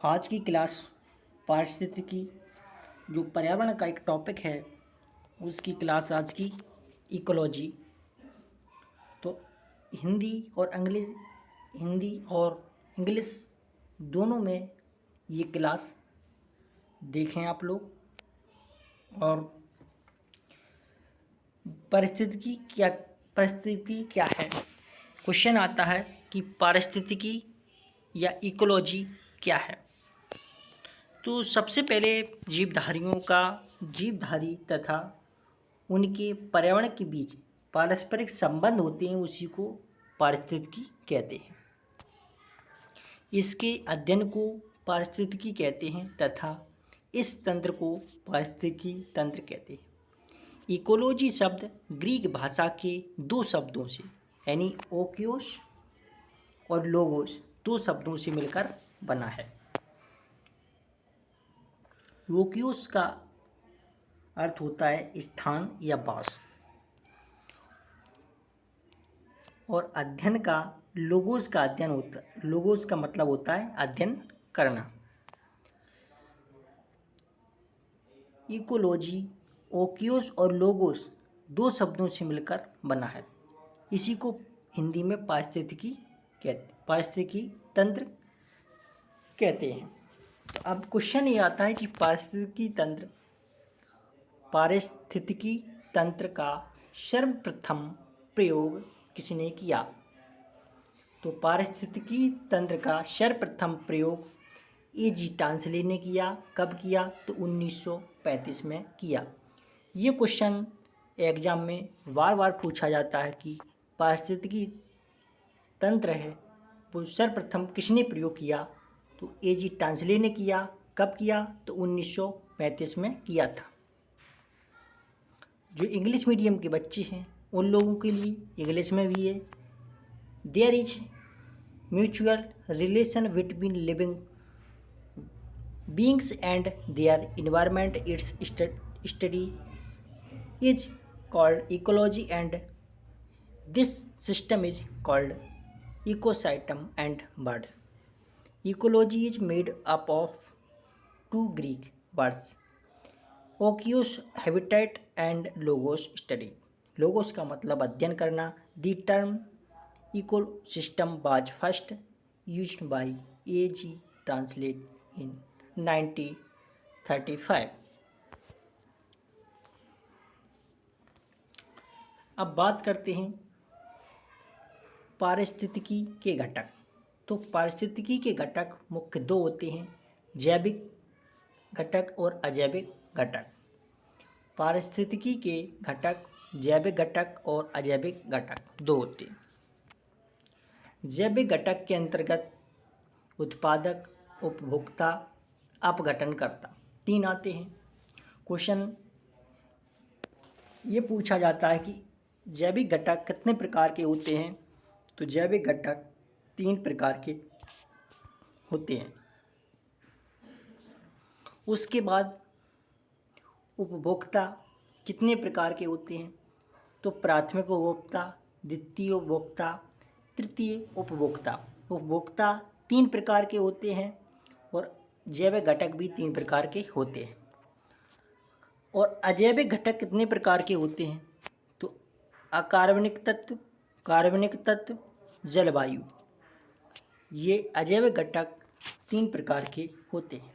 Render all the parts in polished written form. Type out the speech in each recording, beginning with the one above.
आज की क्लास पारिस्थितिकी जो पर्यावरण का एक टॉपिक है उसकी क्लास आज की इकोलॉजी। तो हिंदी और इंग्लिश दोनों में ये क्लास देखें आप लोग। और पारिस्थितिकी क्या है। क्वेश्चन आता है कि पारिस्थितिकी या इकोलॉजी क्या है। तो सबसे पहले जीवधारी तथा उनके पर्यावरण के बीच पारस्परिक संबंध होते हैं, उसी को पारिस्थितिकी कहते हैं। इसके अध्ययन को पारिस्थितिकी कहते हैं तथा इस तंत्र को पारिस्थितिकी तंत्र कहते हैं। इकोलॉजी शब्द ग्रीक भाषा के दो शब्दों से यानी ओकियोस और लोगोस दो शब्दों से मिलकर बना है। ओकियोस का अर्थ होता है स्थान या वास, और अध्ययन का लोगोस का अध्ययन होता है। लोगोस का मतलब होता है अध्ययन करना। इकोलॉजी ओकियोस और लोगोस दो शब्दों से मिलकर बना है। इसी को हिंदी में पारिस्थितिकी तंत्र कहते हैं। तो अब क्वेश्चन ये आता है कि पारिस्थितिकी तंत्र का सर्वप्रथम प्रयोग किसने किया। तो पारिस्थितिकी तंत्र का सर्वप्रथम प्रयोग ए.जी. टांसले ने किया। कब किया? तो 1935 में किया। ये क्वेश्चन एग्जाम में बार बार पूछा जाता है कि पारिस्थितिकी तंत्र है वो सर्वप्रथम किसने प्रयोग किया। तो ए.जी. टांसले ने किया। कब किया? तो 1935 में किया था। जो इंग्लिश मीडियम के बच्चे हैं उन लोगों के लिए इंग्लिश में भी है। There is mutual relation between living beings and their environment. Its study is called ecology, and this system is called ecosystem and birds. Ecology is made up of two Greek words, okios habitat and logos study. Logos का मतलब अध्ययन करना। The term ecosystem was first used by A.G. Translate in 1935। अब बात करते हैं पारिस्थितिकी के घटक। तो पारिस्थितिकी के घटक मुख्य दो होते हैं, जैविक घटक और अजैविक घटक। पारिस्थितिकी के घटक जैविक घटक और अजैविक घटक दो होते हैं। जैविक घटक के अंतर्गत उत्पादक, उपभोक्ता, अपघटनकर्ता तीन आते हैं। क्वेश्चन ये पूछा जाता है कि जैविक घटक कितने प्रकार के होते हैं। तो जैविक घटक तीन प्रकार के होते हैं। उसके बाद उपभोक्ता कितने प्रकार के होते हैं। तो प्राथमिक उपभोक्ता, द्वितीय उपभोक्ता, तृतीय उपभोक्ता। उपभोक्ता तीन प्रकार के होते हैं और जैविक घटक भी तीन प्रकार के होते हैं। और अजैविक घटक कितने प्रकार के होते हैं। तो अकार्बनिक तत्व, कार्बनिक तत्व, जलवायु, ये अजैविक घटक तीन प्रकार के होते हैं।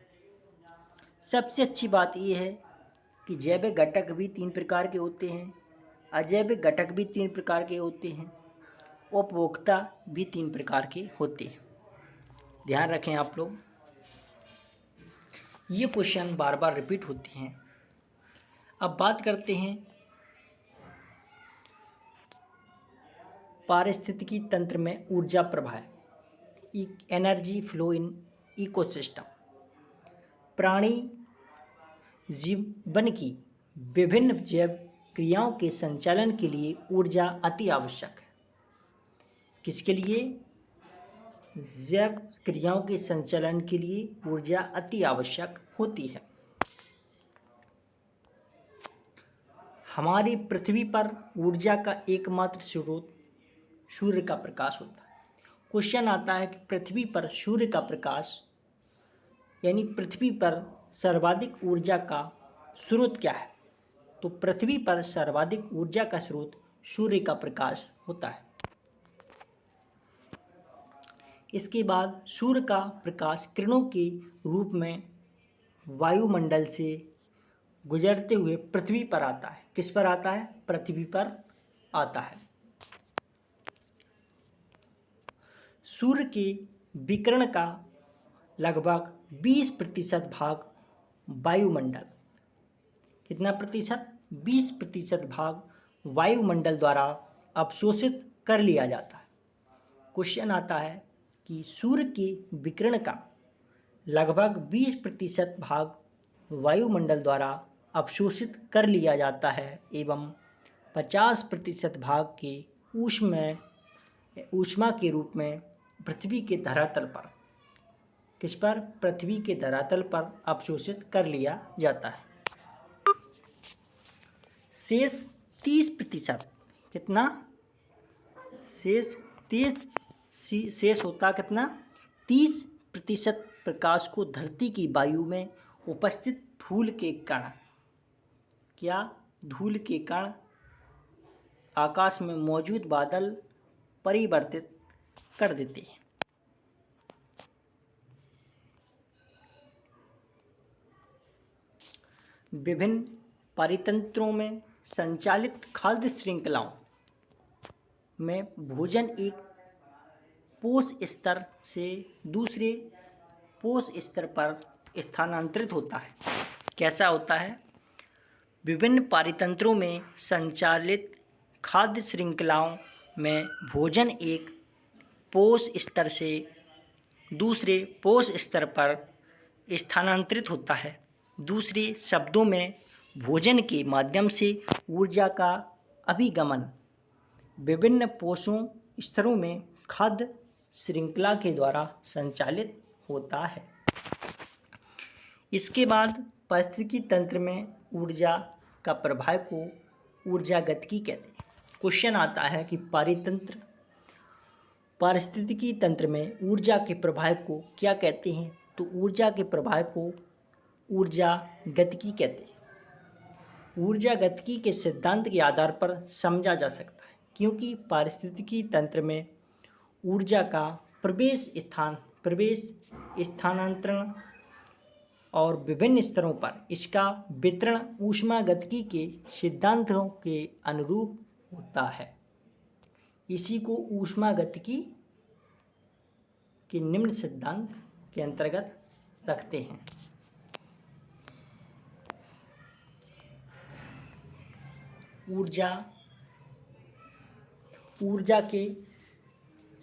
सबसे अच्छी बात यह है कि जैविक घटक भी तीन प्रकार के होते हैं, अजैविक घटक भी तीन प्रकार के होते हैं, उपभोक्ता भी तीन प्रकार के होते हैं। ध्यान रखें आप लोग, ये क्वेश्चन बार बार रिपीट होते हैं। अब बात करते हैं पारिस्थितिकी तंत्र में ऊर्जा प्रवाह, एनर्जी फ्लो इन इकोसिस्टम। प्राणी जीवन की विभिन्न जैव क्रियाओं के संचालन के लिए ऊर्जा अति आवश्यक है। किसके लिए? जैव क्रियाओं के संचालन के लिए ऊर्जा अति आवश्यक होती है। हमारी पृथ्वी पर ऊर्जा का एकमात्र स्रोत सूर्य का प्रकाश होता है। क्वेश्चन आता है कि पृथ्वी पर सूर्य का प्रकाश यानी पृथ्वी पर सर्वाधिक ऊर्जा का स्रोत क्या है? तो पृथ्वी पर सर्वाधिक ऊर्जा का स्रोत सूर्य का प्रकाश होता है। इसके बाद सूर्य का प्रकाश किरणों के रूप में वायुमंडल से गुजरते हुए पृथ्वी पर आता है। किस पर आता है? पृथ्वी पर आता है। सूर्य के विकिरण का लगभग 20% भाग वायुमंडल, कितना प्रतिशत? 20% भाग वायुमंडल द्वारा अवशोषित कर लिया जाता है। क्वेश्चन आता है कि सूर्य के विकिरण का लगभग 20% भाग वायुमंडल द्वारा अवशोषित कर लिया जाता है एवं 50% भाग के ऊष्मा के रूप में पृथ्वी के धरातल पर, किस पर? पृथ्वी के धरातल पर अवशोषित कर लिया जाता है। शेष 30%, कितना? शेष होता कितना? 30% प्रकाश को धरती की वायु में उपस्थित धूल के कण, क्या? धूल के कण आकाश में मौजूद बादल परिवर्तित कर देते हैं। विभिन्न परितंत्रों में संचालित खाद्य श्रृंखलाओं में भोजन एक पोष स्तर से दूसरे पोष स्तर पर स्थानांतरित होता है। कैसा होता है? विभिन्न परितंत्रों में संचालित खाद्य श्रृंखलाओं में भोजन एक पोष स्तर से दूसरे पोष स्तर पर स्थानांतरित होता है। दूसरे शब्दों में भोजन के माध्यम से ऊर्जा का अभिगमन विभिन्न पोषण स्तरों में खाद्य श्रृंखला के द्वारा संचालित होता है। इसके बाद पारिस्थितिकी तंत्र में ऊर्जा का प्रवाह को ऊर्जा गतिकी कहते हैं। क्वेश्चन आता है कि पारिस्थितिकी तंत्र में ऊर्जा के प्रवाह को क्या कहते हैं? तो ऊर्जा के प्रवाह को ऊर्जा गतिकी कहते हैं। ऊर्जा गतिकी के सिद्धांत के आधार पर समझा जा सकता है, क्योंकि पारिस्थितिकी तंत्र में ऊर्जा का प्रवेश स्थानांतरण और विभिन्न स्तरों पर इसका वितरण ऊष्मागतिकी के सिद्धांतों के अनुरूप होता है। इसी को ऊष्मागतिकी के निम्न सिद्धांत के अंतर्गत रखते हैं। ऊर्जा के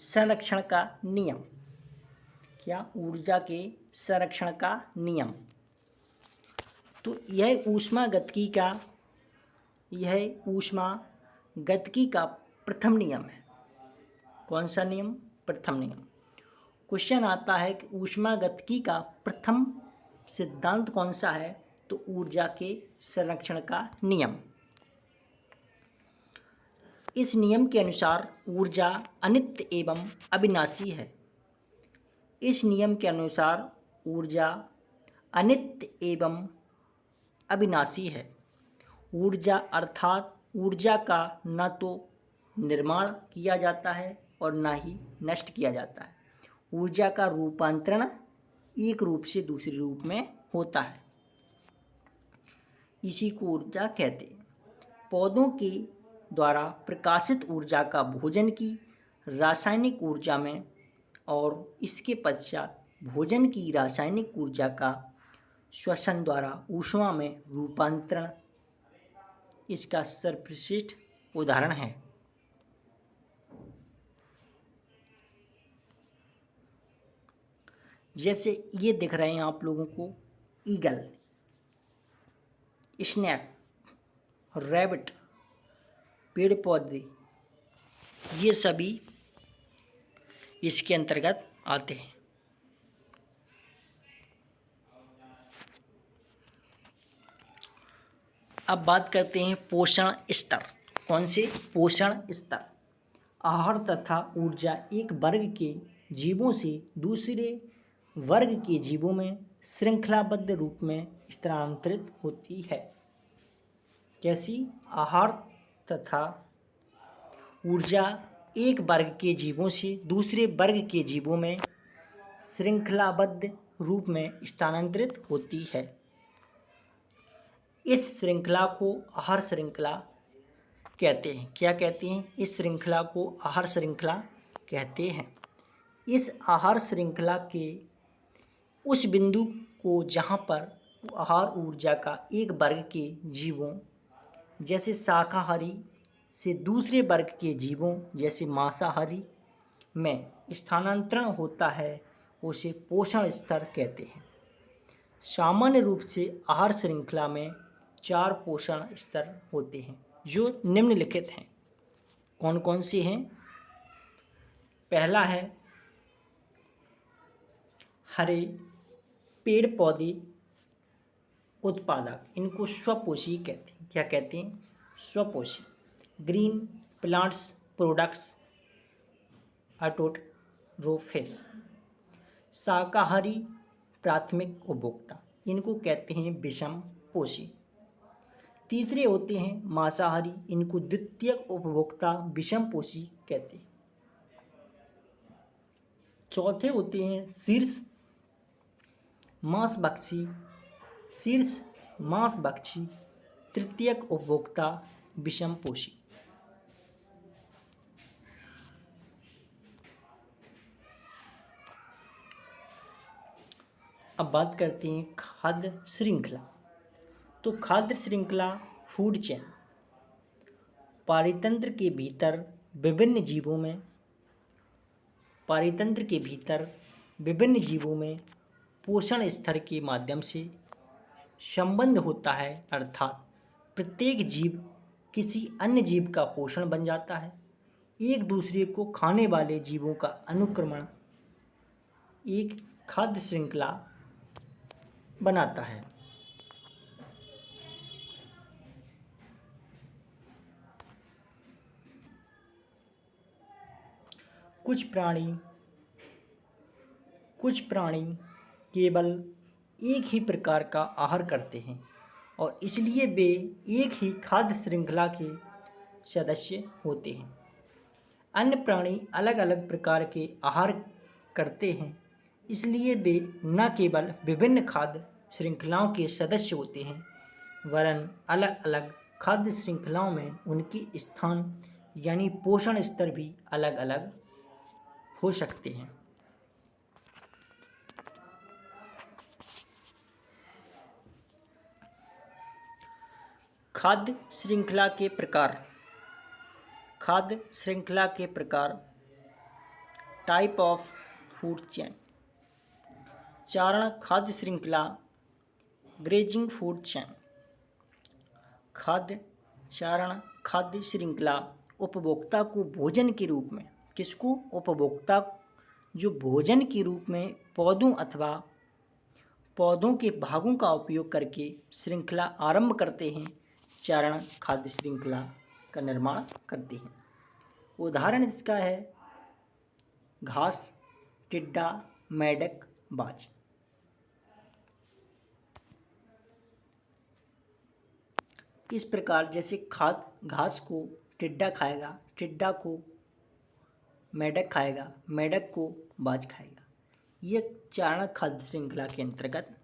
संरक्षण का नियम, क्या? ऊर्जा के संरक्षण का नियम। तो यह ऊष्मागतिकी का प्रथम नियम है। कौन सा नियम? प्रथम नियम। क्वेश्चन आता है कि ऊष्मागतिकी का प्रथम सिद्धांत कौन सा है? तो ऊर्जा के संरक्षण का नियम। इस नियम के अनुसार ऊर्जा अनित्य एवं अविनाशी है। इस नियम के अनुसार ऊर्जा अनित्य एवं अविनाशी है। ऊर्जा अर्थात ऊर्जा का न तो निर्माण किया जाता है और न ही नष्ट किया जाता है। ऊर्जा का रूपांतरण एक रूप से दूसरे रूप में होता है। इसी को ऊर्जा कहते हैं। पौधों के द्वारा प्रकाशित ऊर्जा का भोजन की रासायनिक ऊर्जा में और इसके पश्चात भोजन की रासायनिक ऊर्जा का श्वसन द्वारा ऊष्मा में रूपांतरण इसका सर्वश्रेष्ठ उदाहरण है। जैसे ये दिख रहे हैं आप लोगों को ईगल, स्नेक, रैबिट, पेड़ पौधे, ये सभी इसके अंतर्गत आते हैं। अब बात करते हैं पोषण स्तर। कौन से? पोषण स्तर। आहार तथा ऊर्जा एक वर्ग के जीवों से दूसरे वर्ग के जीवों में श्रृंखलाबद्ध रूप में स्थानांतरित होती है। कैसी? आहार तथा ऊर्जा एक वर्ग के जीवों से दूसरे वर्ग के जीवों में श्रृंखलाबद्ध रूप में स्थानांतरित होती है। इस श्रृंखला को आहार श्रृंखला कहते हैं। क्या कहते हैं? इस श्रृंखला को आहार श्रृंखला कहते हैं। इस आहार श्रृंखला के उस बिंदु को जहाँ पर आहार ऊर्जा का एक वर्ग के जीवों जैसे शाकाहारी से दूसरे वर्ग के जीवों जैसे मांसाहारी में स्थानांतरण होता है, उसे पोषण स्तर कहते हैं। सामान्य रूप से आहार श्रृंखला में 4 पोषण स्तर होते हैं जो निम्नलिखित हैं। कौन कौन से हैं? पहला है हरे पेड़ पौधे उत्पादक, इनको स्वपोषी कहते हैं। क्या कहते हैं? स्वपोषी। Green plants products autotrophs. शाकाहारी प्राथमिक उपभोक्ता, इनको कहते हैं विषम पोषी। तीसरे होते हैं मांसाहारी, इनको द्वितीयक उपभोक्ता विषम पोषी कहते हैं। चौथे होते हैं शीर्ष मांसभक्षी तृतीयक उपभोक्ता विषम पोषी। अब बात करते हैं खाद्य श्रृंखला। तो खाद्य श्रृंखला फूड चेन पारितंत्र के भीतर विभिन्न जीवों में पोषण स्तर के माध्यम से संबंध होता है, अर्थात प्रत्येक जीव किसी अन्य जीव का पोषण बन जाता है। एक दूसरे को खाने वाले जीवों का अनुक्रमण एक खाद्य श्रृंखला बनाता है। कुछ प्राणी केवल एक ही प्रकार का आहार करते हैं और इसलिए वे एक ही खाद्य श्रृंखला के सदस्य होते हैं। अन्य प्राणी अलग अलग प्रकार के आहार करते हैं, इसलिए वे न केवल विभिन्न खाद्य श्रृंखलाओं के सदस्य होते हैं, वरन अलग अलग खाद्य श्रृंखलाओं में उनकी स्थान यानी पोषण स्तर भी अलग अलग हो सकते हैं। खाद्य श्रृंखला के प्रकार टाइप ऑफ फूड चेन। चारण खाद्य श्रृंखला ग्रेजिंग फूड चेन। चारण खाद्य श्रृंखला उपभोक्ता को भोजन के रूप में, किसको? उपभोक्ता जो भोजन के रूप में पौधों अथवा पौधों के भागों का उपयोग करके श्रृंखला आरंभ करते हैं, चारण खाद्य श्रृंखला का निर्माण करते हैं। उदाहरण इसका है घास, टिड्डा, मेंढक, बाज। इस प्रकार जैसे घास को टिड्डा खाएगा, टिड्डा को मेंढक खाएगा, मेंढक को बाज खाएगा। ये चारण खाद्य श्रृंखला के अंतर्गत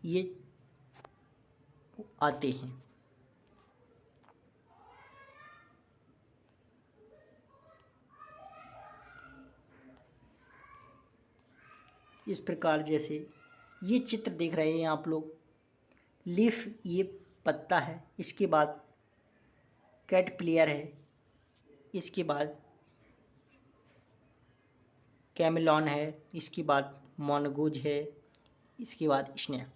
ये आते हैं। इस प्रकार जैसे ये चित्र देख रहे हैं आप लोग, लीफ ये पत्ता है, इसके बाद कैटरपिलर है, इसके बाद कैमेलॉन है, इसके बाद मोनगोज है, इसके बाद स्नेक।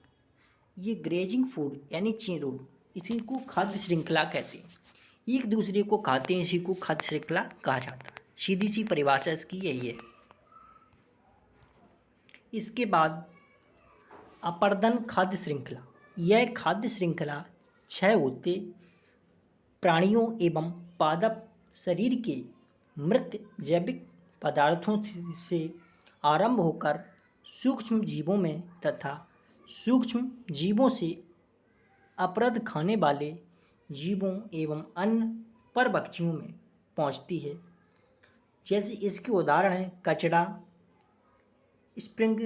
ये ग्रेजिंग फूड यानी चिरोड, इसी को खाद्य श्रृंखला कहते हैं। एक दूसरे को खाते हैं, इसी को खाद्य श्रृंखला कहा जाता है। सीधी सी परिभाषा इसकी यही है। इसके बाद अपर्दन खाद्य श्रृंखला। यह खाद्य श्रृंखला 6 होते प्राणियों एवं पादप शरीर के मृत जैविक पदार्थों से आरंभ होकर सूक्ष्म जीवों में तथा सूक्ष्म जीवों से अपरद खाने वाले जीवों एवं अन्य परभक्षियों में पहुंचती है। जैसे इसके उदाहरण हैं कचड़ा, स्प्रिंग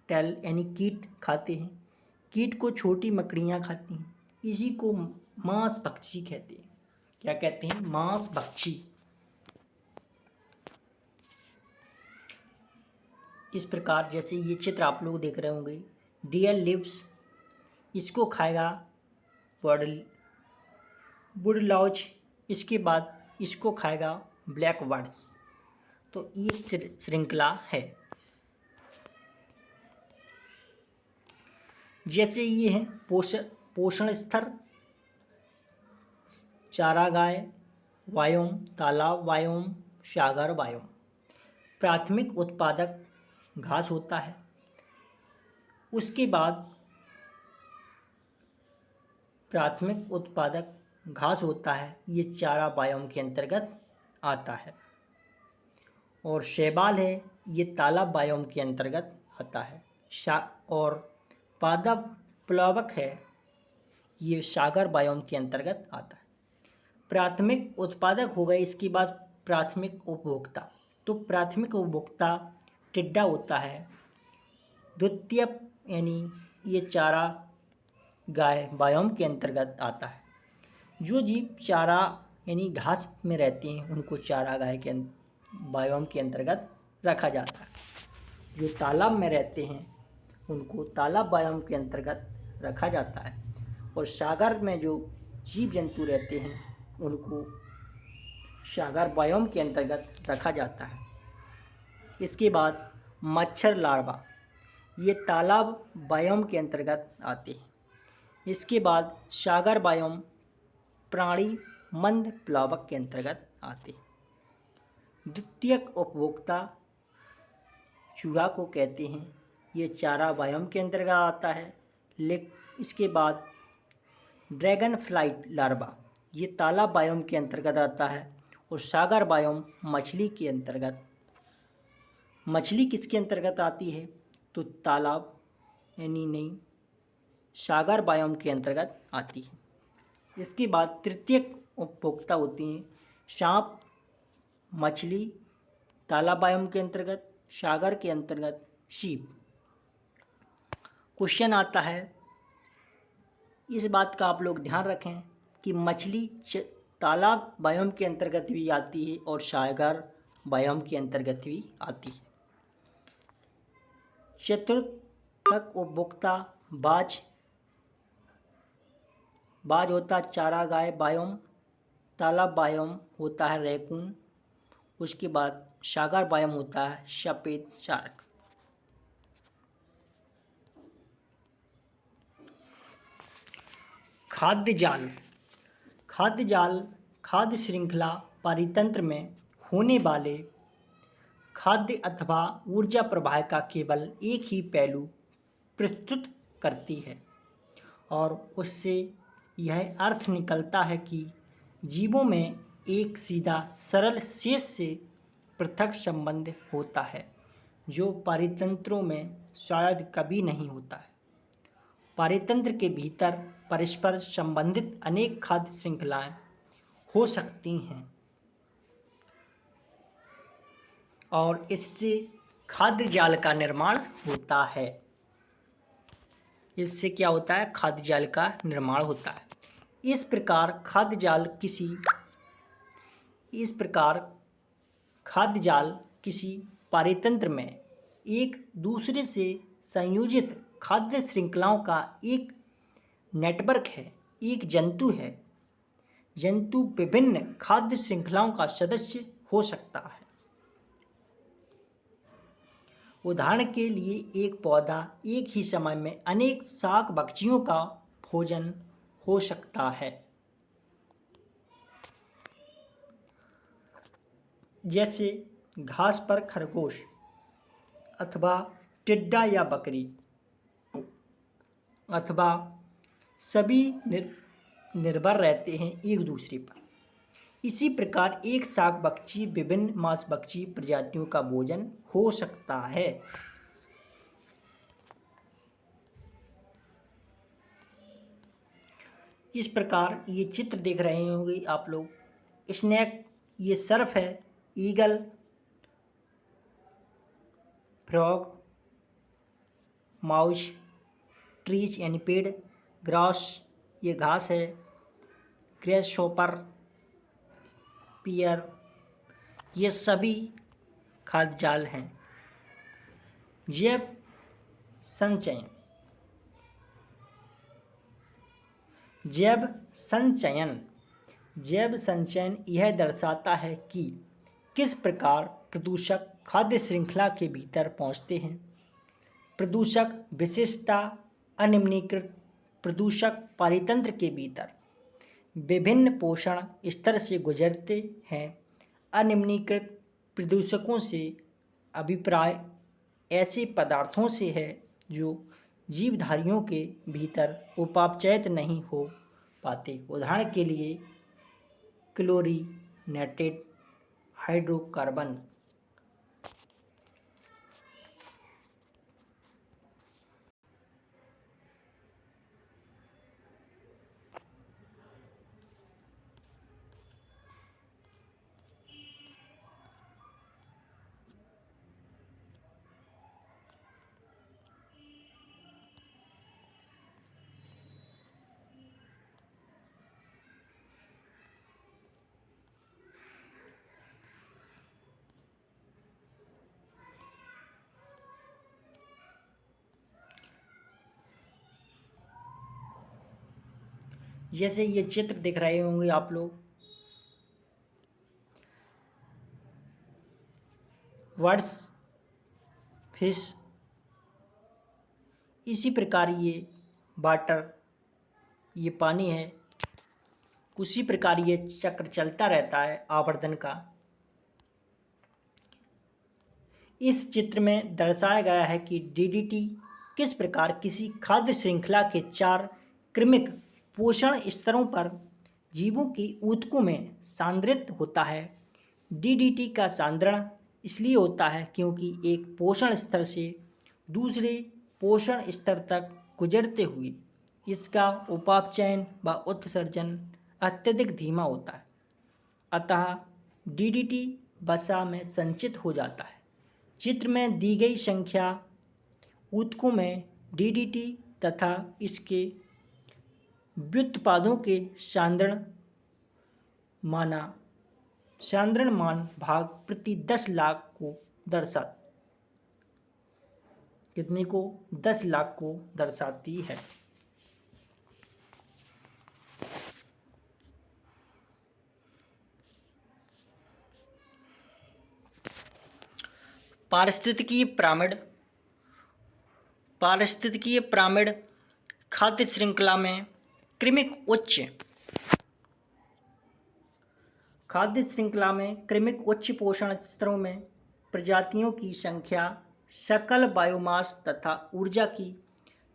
टेल यानी कीट खाते हैं। कीट को छोटी मकड़ियाँ खाती हैं। इसी को मांस भक्षी कहते हैं। क्या कहते हैं? मांस भक्षी। इस प्रकार जैसे ये चित्र आप लोग देख रहे होंगे, डियर लिव्स, इसको खाएगा वुडलाउज, इसके बाद इसको खाएगा ब्लैक बर्ड्स। तो ये श्रृंखला है। जैसे ये है पोषण स्तर, चारागाह वायोम, तालाब वायोम, सागर वायोम। प्राथमिक उत्पादक घास होता है। उसके बाद प्राथमिक उत्पादक घास होता है, ये चारा वायोम के अंतर्गत आता है। और शैवाल है, ये तालाब वायोम के अंतर्गत आता है। और पादप प्लावक है, ये सागर वायोम के अंतर्गत आता है। प्राथमिक उत्पादक हो गए, इसके बाद प्राथमिक उपभोक्ता। तो प्राथमिक उपभोक्ता टिड्डा होता है। द्वितीय यानी ये चारा गाय वायोम के अंतर्गत आता है। जो जीव चारा यानी घास में रहते हैं उनको चारा गाय के वायोम के अंतर्गत रखा जाता है। जो तालाब में रहते हैं उनको तालाब वायोम के अंतर्गत रखा जाता है। और सागर में जो जीव जंतु रहते हैं उनको सागर वायोम के अंतर्गत रखा जाता है। इसके बाद मच्छर लार्वा, ये तालाब वायोम के अंतर्गत आते हैं। इसके बाद सागर वायोम प्राणी मंद प्लावक के अंतर्गत आते हैं। द्वितीयक उपभोक्ता चूहा को कहते हैं, ये चारा वायोम के अंतर्गत आता है। इसके बाद ड्रैगन फ्लाइट लार्वा, ये तालाब वायोम के अंतर्गत आता है। और सागर वायोम मछली के अंतर्गत। मछली किसके अंतर्गत आती है? तो तालाब यानी नहीं, सागर वायोम के अंतर्गत आती है। इसके बाद तृतीयक उपभोक्ता होती हैं सांप, मछली तालाब वायोम के अंतर्गत, सागर के अंतर्गत सीप। क्वेश्चन आता है, इस बात का आप लोग ध्यान रखें कि मछली तालाब वायोम के अंतर्गत भी आती है और सागर वायोम के अंतर्गत भी आती है। चतुर्थक उपभोक्ता बाज होता है चारागाह वायोम, तालाब वायोम होता है रैकून, उसके बाद सागर वायोम होता है सफेद शार्क। खाद्य जाल खाद्य श्रृंखला परितंत्र में होने वाले खाद्य अथवा ऊर्जा प्रवाह का केवल एक ही पहलू प्रस्तुत करती है और उससे यह अर्थ निकलता है कि जीवों में एक सीधा सरल शेष से पृथक संबंध होता है जो पारितंत्रों में शायद कभी नहीं होता है। पारितंत्र के भीतर परस्पर संबंधित अनेक खाद्य श्रृंखलाएं हो सकती हैं और इससे खाद्य जाल का निर्माण होता है। इससे क्या होता है? खाद्य जाल का निर्माण होता है। इस प्रकार खाद्य जाल किसी पारितंत्र में एक दूसरे से संयोजित खाद्य श्रृंखलाओं का एक नेटवर्क है, एक जंतु है। जंतु विभिन्न खाद्य श्रृंखलाओं का सदस्य हो सकता है। उदाहरण के लिए एक पौधा एक ही समय में अनेक शाक भक्षियों का भोजन हो सकता है। जैसे घास पर खरगोश अथवा टिड्डा या बकरी अथवा सभी निर्भर रहते हैं एक दूसरे पर। इसी प्रकार एक शाक भक्षी विभिन्न मांस भक्षी प्रजातियों का भोजन हो सकता है। इस प्रकार ये चित्र देख रहे होंगे आप लोग, स्नैक ये सर्फ है, ईगल फ्रॉग, माउस ट्रीज यानी पेड़, ग्रास ये घास है, ग्रेसहॉपर पियर ये सभी खाद्य जाल हैं। जैव संचयन, जैव संचयन, जैव संचयन यह दर्शाता है कि किस प्रकार प्रदूषक खाद्य श्रृंखला के भीतर पहुंचते हैं। प्रदूषक विशेषता अनिम्नीकृत प्रदूषक पारितंत्र के भीतर विभिन्न पोषण स्तर से गुजरते हैं। अनिम्नीकृत प्रदूषकों से अभिप्राय ऐसे पदार्थों से है जो जीवधारियों के भीतर उपापचयित नहीं हो पाते। उदाहरण के लिए क्लोरीनेटेड हाइड्रोकार्बन। जैसे ये चित्र दिख रहे होंगे आप लोग, वर्ड्स फिश, इसी प्रकार ये वाटर ये पानी है, उसी प्रकार ये चक्र चलता रहता है आवर्तन का। इस चित्र में दर्शाया गया है कि डीडीटी किस प्रकार किसी खाद्य श्रृंखला के 4 क्रमिक पोषण स्तरों पर जीवों की ऊतकों में सांद्रित होता है। डीडीटी का सांद्रण इसलिए होता है क्योंकि एक पोषण स्तर से दूसरे पोषण स्तर तक गुजरते हुए इसका उपापचयन व उत्सर्जन अत्यधिक धीमा होता है, अतः डीडीटी वसा में संचित हो जाता है। चित्र में दी गई संख्या ऊतकों में डीडीटी तथा इसके व्युत्पादों के सांद्रण मान भाग प्रति 10 लाख को कितने को 10 लाख को दर्शाती है। पारिस्थितिकीय पिरामिड खाद्य श्रृंखला में क्रमिक उच्च पोषण स्तरों में प्रजातियों की संख्या, सकल बायोमास तथा ऊर्जा की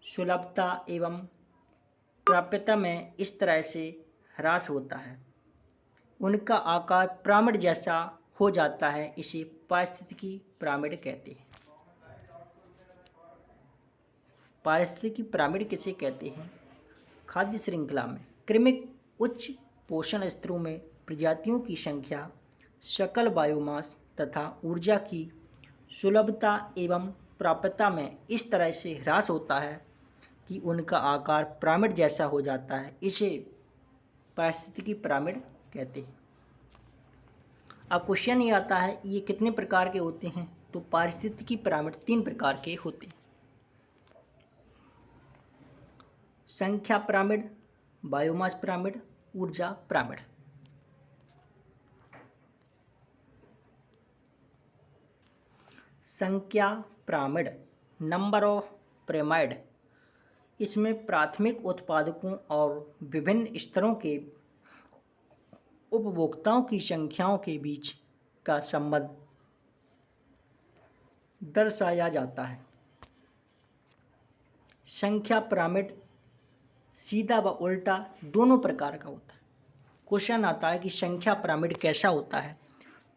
सुलभता एवं प्राप्यता में इस तरह से ह्रास होता है, उनका आकार पिरामिड जैसा हो जाता है, इसे पारिस्थितिकी पिरामिड कहते हैं। पारिस्थितिकी पिरामिड किसे कहते हैं? खाद्य श्रृंखला में क्रमिक उच्च पोषण स्तरों में प्रजातियों की संख्या, सकल बायोमास तथा ऊर्जा की सुलभता एवं प्राप्यता में इस तरह से ह्रास होता है कि उनका आकार पिरामिड जैसा हो जाता है, इसे पारिस्थितिकी पिरामिड कहते हैं। अब क्वेश्चन ये आता है ये कितने प्रकार के होते हैं? तो पारिस्थितिकी पिरामिड 3 प्रकार के होते हैं। संख्या पिरामिड, बायोमास पिरामिड, ऊर्जा पिरामिड। संख्या पिरामिड, नंबर ऑफ पिरामिड, इसमें प्राथमिक उत्पादकों और विभिन्न स्तरों के उपभोक्ताओं की संख्याओं के बीच का संबंध दर्शाया जाता है। संख्या पिरामिड सीधा व उल्टा दोनों प्रकार का होता है। क्वेश्चन आता है कि संख्या पिरामिड कैसा होता है?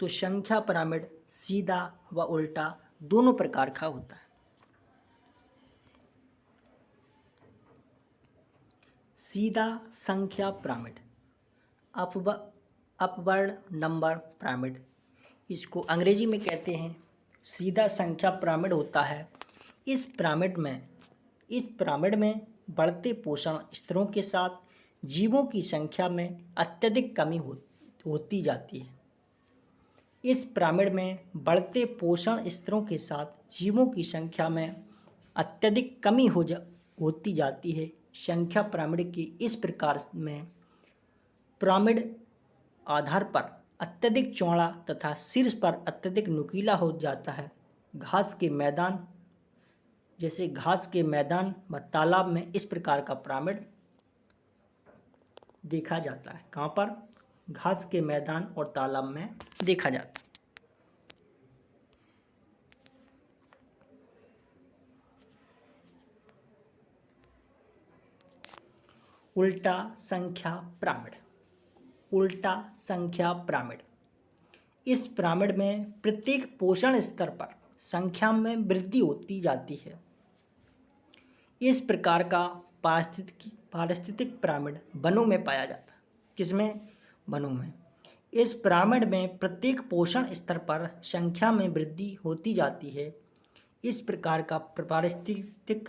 तो संख्या पिरामिड सीधा व उल्टा दोनों प्रकार का होता है। सीधा संख्या पिरामिड, अपवर्ड नंबर पिरामिड, इसको अंग्रेजी में कहते हैं सीधा संख्या पिरामिड होता है। इस पिरामिड में बढ़ते पोषण स्तरों के साथ जीवों की संख्या में अत्यधिक कमी होती जाती है। इस पिरामिड में बढ़ते पोषण स्तरों के साथ जीवों की संख्या में अत्यधिक कमी होती जाती है। संख्या पिरामिड की इस प्रकार में पिरामिड आधार पर अत्यधिक चौड़ा तथा शीर्ष पर अत्यधिक नुकीला हो जाता है। घास के मैदान व तालाब में इस प्रकार का पिरामिड देखा जाता है। कहाँ पर? घास के मैदान और तालाब में देखा जाता है। उल्टा संख्या पिरामिड, इस पिरामिड में प्रत्येक पोषण स्तर पर संख्या में वृद्धि होती जाती है। इस प्रकार का पारिस्थितिक पिरामिड वनों में पाया जाता है। किसमें? वनों में। इस पिरामिड में प्रत्येक पोषण स्तर पर संख्या में वृद्धि होती जाती है। इस प्रकार का पारिस्थितिक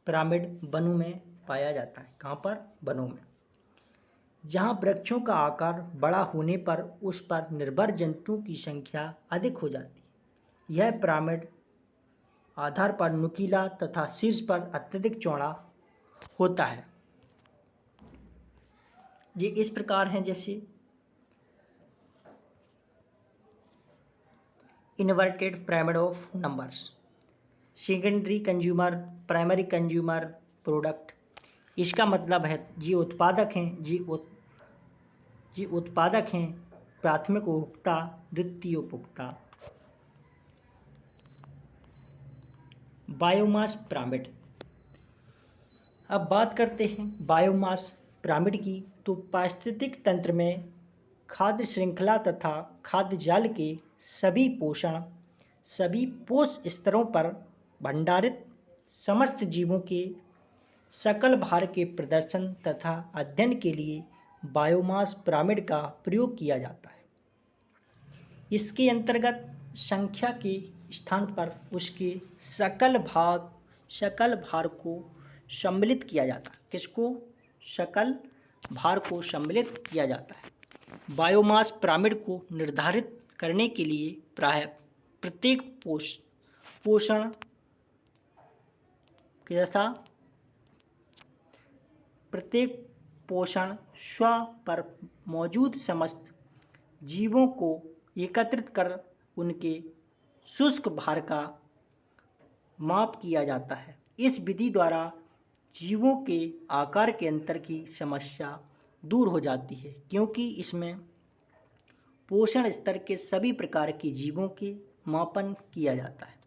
पिरामिड वनों में पाया जाता है। कहाँ पर? वनों में। जहाँ वृक्षों का आकार बड़ा होने पर उस पर निर्भर जंतुओं की संख्या अधिक हो जाती है। यह पिरामिड आधार पर नुकीला तथा शीर्ष पर अत्यधिक चौड़ा होता है। ये इस प्रकार हैं जैसे inverted pyramid of numbers, secondary consumer, primary consumer, product. इसका मतलब है जी उत्पादक हैं, प्राथमिक उपभोक्ता, द्वितीय उपभोक्ता। Biomass pyramid. अब बात करते हैं बायोमास पिरामिड की। तो पारिस्थितिक तंत्र में खाद्य श्रृंखला तथा खाद्य जाल के सभी पोष स्तरों पर भंडारित समस्त जीवों के सकल भार के प्रदर्शन तथा अध्ययन के लिए बायोमास पिरामिड का प्रयोग किया जाता है। इसके अंतर्गत संख्या के स्थान पर उसके सकल भार को सम्मिलित किया जाता है। किसको? सकल भार को सम्मिलित किया जाता है। बायोमास पिरामिड को निर्धारित करने के लिए प्रायः प्रत्येक पोषण स्व पर मौजूद समस्त जीवों को एकत्रित कर उनके शुष्क भार का माप किया जाता है। इस विधि द्वारा जीवों के आकार के अंतर की समस्या दूर हो जाती है, क्योंकि इसमें पोषण स्तर के सभी प्रकार के जीवों के मापन किया जाता है।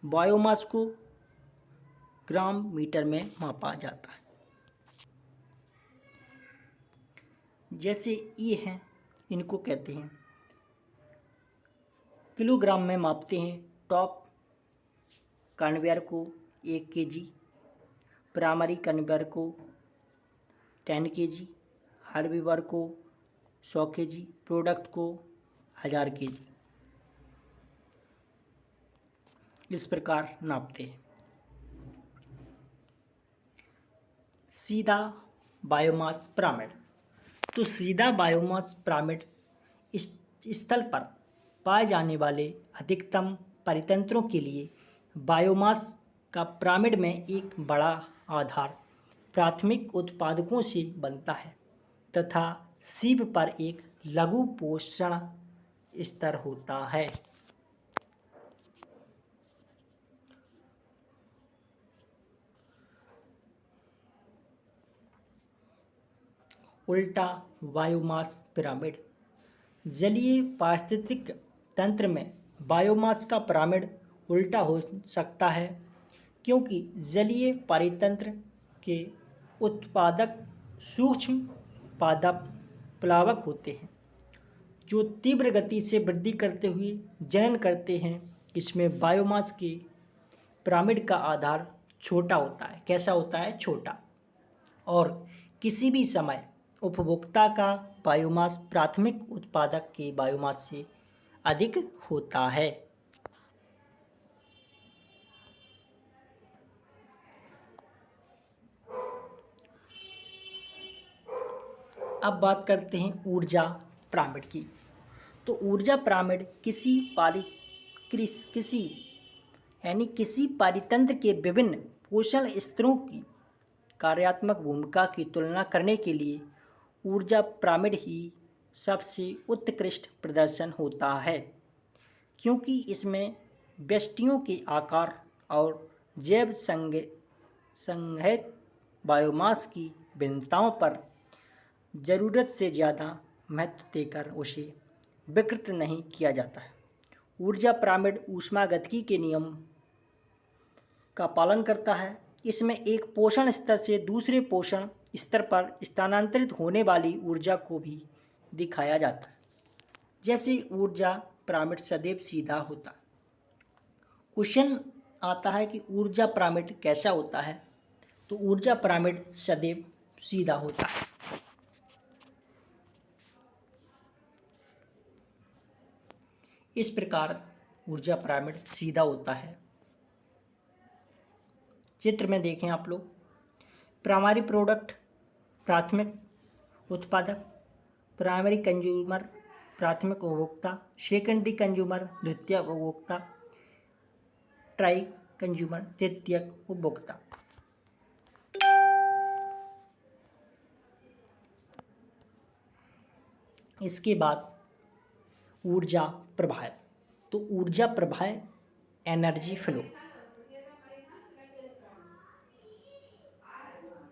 बायोमास को ग्राम मीटर में मापा जाता है। जैसे ये हैं, इनको कहते हैं किलोग्राम में मापते हैं। टॉप कन्वेयर को 1 kg, प्राइमरी कन्वेयर को 10 kg, हर्बीवर को 100 kg, प्रोडक्ट को 1000 kg। इस प्रकार नापते हैं। सीधा बायोमास पिरामिड। तो सीधा बायोमास पिरामिड स्थल पर पाए जाने वाले अधिकतम परितंत्रों के लिए बायोमास का पिरामिड में एक बड़ा आधार प्राथमिक उत्पादकों से बनता है तथा शीर्ष पर एक लघु पोषण स्तर होता है। उल्टा बायोमास पिरामिड। जलीय पारिस्थितिक तंत्र में बायोमास का पिरामिड उल्टा हो सकता है, क्योंकि जलीय परितंत्र के उत्पादक सूक्ष्म प्लावक होते हैं जो तीव्र गति से वृद्धि करते हुए जनन करते हैं। इसमें बायोमास के पिरामिड का आधार छोटा होता है। कैसा होता है? छोटा। और किसी भी समय उपभोक्ता का बायोमास प्राथमिक उत्पादक के बायोमास से अधिक होता है। अब बात करते हैं ऊर्जा पिरामिड की। तो ऊर्जा पिरामिड किसी पारितंत्र के विभिन्न पोषण स्तरों की कार्यात्मक भूमिका की तुलना करने के लिए ऊर्जा पिरामिड ही सबसे उत्कृष्ट प्रदर्शन होता है, क्योंकि इसमें व्यष्टियों के आकार और जैव संगहित बायोमास की भिन्नताओं पर ज़रूरत से ज़्यादा महत्व देकर उसे विकृत नहीं किया जाता है। ऊर्जा पिरामिड ऊष्मागतिकी के नियम का पालन करता है। इसमें एक पोषण स्तर से दूसरे पोषण स्तर पर स्थानांतरित होने वाली ऊर्जा को भी दिखाया जाता है। जैसे ऊर्जा पिरामिड सदैव सीधा होता है। क्वेश्चन आता है कि ऊर्जा पिरामिड कैसा होता है? तो ऊर्जा पिरामिड सदैव सीधा होता है। इस प्रकार ऊर्जा पिरामिड सीधा होता है। चित्र में देखें आप लोग, प्राइमरी प्रोडक्ट प्राथमिक उत्पादक, प्राइमरी कंज्यूमर प्राथमिक उपभोक्ता, सेकेंडरी कंज्यूमर द्वितीय उपभोक्ता, ट्राई कंज्यूमर तृतीयक उपभोक्ता। इसके बाद ऊर्जा प्रवाह। तो ऊर्जा प्रवाह एनर्जी फ्लो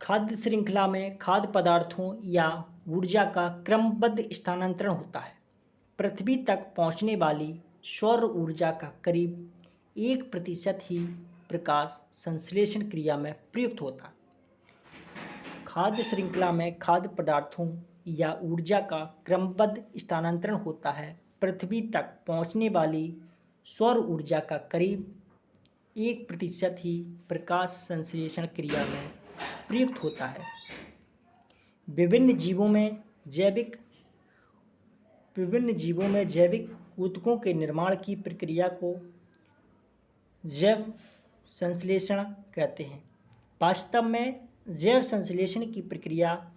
खाद्य श्रृंखला में खाद्य पदार्थों या ऊर्जा का क्रमबद्ध स्थानांतरण होता है। पृथ्वी तक पहुंचने वाली सौर ऊर्जा का करीब 1% ही प्रकाश संश्लेषण क्रिया में प्रयुक्त होता है। खाद्य श्रृंखला में खाद्य पदार्थों या ऊर्जा का क्रमबद्ध स्थानांतरण होता है। पृथ्वी तक पहुंचने वाली सौर ऊर्जा का करीब 1% ही प्रकाश संश्लेषण क्रिया में प्रयुक्त होता है। विभिन्न जीवों में जैविक ऊतकों के निर्माण की प्रक्रिया को जैव संश्लेषण कहते हैं। वास्तव में जैव संश्लेषण की प्रक्रिया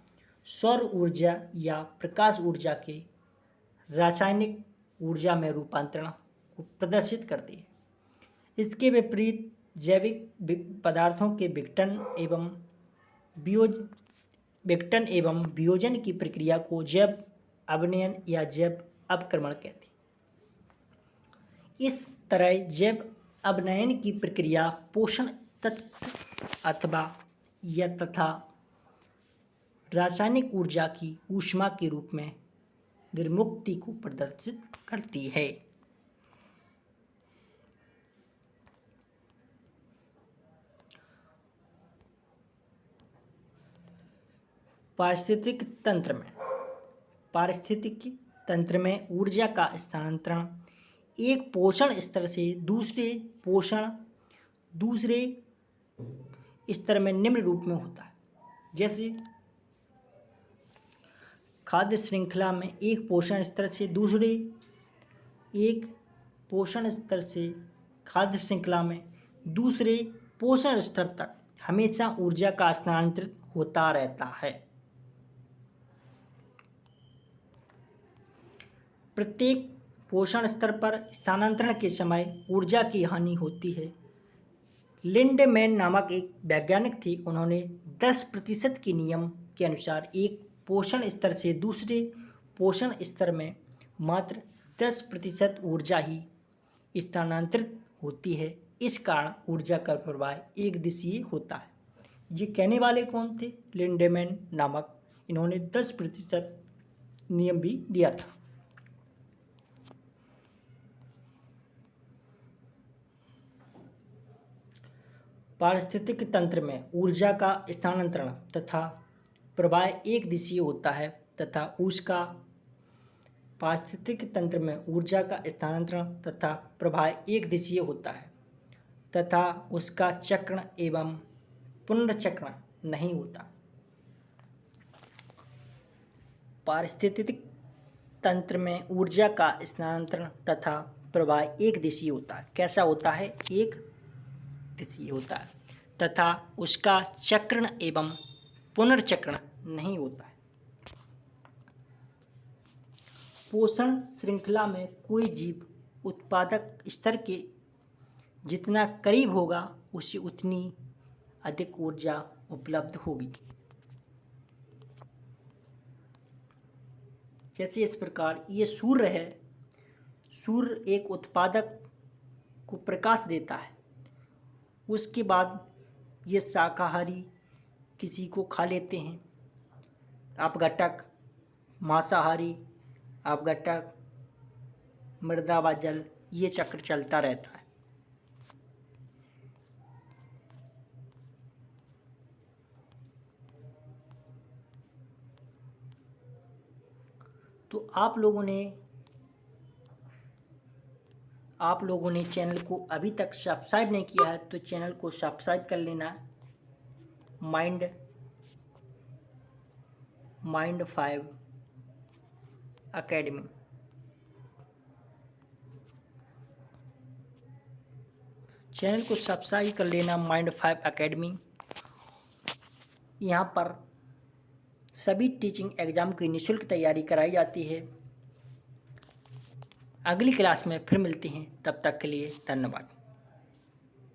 सौर ऊर्जा या प्रकाश ऊर्जा के रासायनिक ऊर्जा में रूपांतरण को प्रदर्शित करती है। इसके विपरीत जैविक पदार्थों के विघटन एवं वियोजन की प्रक्रिया को जैव अवनयन या जैव अपक्रमण कहते हैं। इस तरह जैव अवनयन की प्रक्रिया पोषण तत्व तथा रासायनिक ऊर्जा की ऊष्मा के रूप में निर्मुक्ति को प्रदर्शित करती है। पारिस्थितिक तंत्र में ऊर्जा का स्थानांतरण एक पोषण स्तर से दूसरे स्तर में निम्न रूप में होता है। जैसे खाद्य श्रृंखला में एक पोषण स्तर से खाद्य श्रृंखला में दूसरे पोषण स्तर तक हमेशा ऊर्जा का स्थानांतरित होता रहता है। प्रत्येक पोषण स्तर पर स्थानांतरण के समय ऊर्जा की हानि होती है। लिंडमैन नामक एक वैज्ञानिक थे। उन्होंने 10% के नियम के अनुसार एक पोषण स्तर से दूसरे पोषण स्तर में मात्र 10% ऊर्जा ही स्थानांतरित होती है। इस कारण ऊर्जा का प्रवाह एक दिशीय होता है। ये कहने वाले कौन थे? लिंडमैन नामक। इन्होंने 10% नियम भी दिया था। पारिस्थितिक तंत्र में ऊर्जा का स्थानांतरण तथा प्रवाह एक दिशीय होता है तथा उसका पारिस्थितिक तंत्र में ऊर्जा का स्थानांतरण तथा प्रवाह एक दिशीय होता है तथा उसका चक्रण एवं पुनर्चक्रण नहीं होता। पारिस्थितिक तंत्र में ऊर्जा का स्थानांतरण तथा प्रवाह एक दिशीय होता है। कैसा होता है? एक दिशीय होता है तथा उसका चक्रण एवं पुनर्चक्रण नहीं होता है। पोषण श्रृंखला में कोई जीव उत्पादक स्तर के जितना करीब होगा उसे उतनी अधिक ऊर्जा उपलब्ध होगी। जैसे इस प्रकार ये सूर्य है, सूर्य एक उत्पादक को प्रकाश देता है, उसके बाद ये शाकाहारी किसी को खा लेते हैं, अपघटक मांसाहारी, अपघटक मृदा व जल, ये चक्र चलता रहता है। तो आप लोगों ने चैनल को अभी तक सब्सक्राइब नहीं किया है तो चैनल को सब्सक्राइब कर लेना। माइंड 5 एकेडमी, चैनल को सब्सक्राइब कर लेना। माइंड 5 एकेडमी, यहाँ पर सभी टीचिंग एग्जाम की निःशुल्क तैयारी कराई जाती है। अगली क्लास में फिर मिलते हैं, तब तक के लिए धन्यवाद।